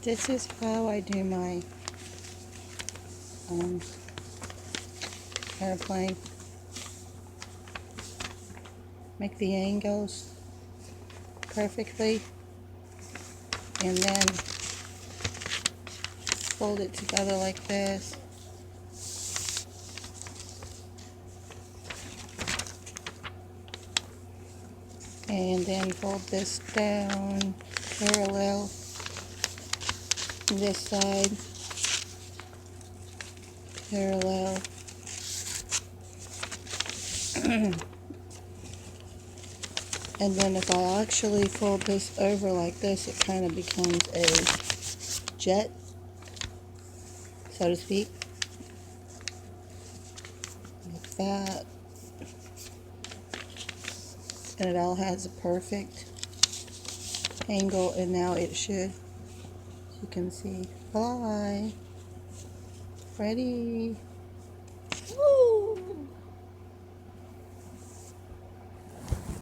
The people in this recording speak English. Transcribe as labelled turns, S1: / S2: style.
S1: This is how I do my airplane. Make the angles perfectly and then fold it together like this. And then fold this down parallel this side, parallel. And then if I actually fold this over like this, it kind of becomes a jet, so to speak, like that. And it all has a perfect angle, and now it should, as you can see, fly. Ready.